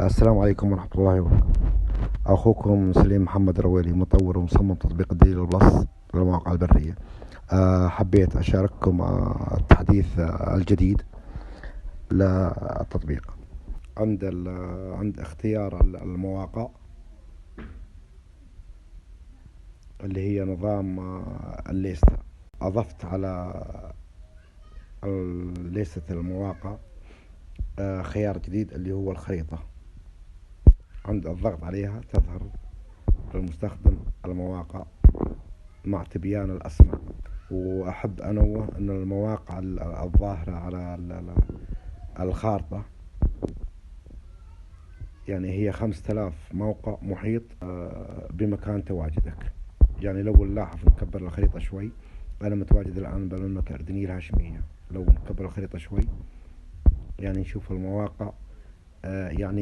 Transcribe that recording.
السلام عليكم ورحمة الله وبركاته. أخوكم سليم محمد رويلي، مطور ومصمم تطبيق الدليل بلس للمواقع البرية. حبيت أشارككم التحديث الجديد للتطبيق. عند اختيار المواقع اللي هي نظام الليستة، أضفت على ليستة المواقع خيار جديد اللي هو الخريطة. عند الضغط عليها تظهر للمستخدم المواقع مع تبيان الأسماء. وأحب أنوه أن المواقع الظاهرة على الخارطة يعني هي 5000 موقع محيط بمكان تواجدك. يعني لو نلاحظ نكبر الخريطة شوي، أنا متواجد الآن بالمملكة الأردنية الهاشمية. لو نكبر الخريطة شوي يعني نشوف المواقع يعني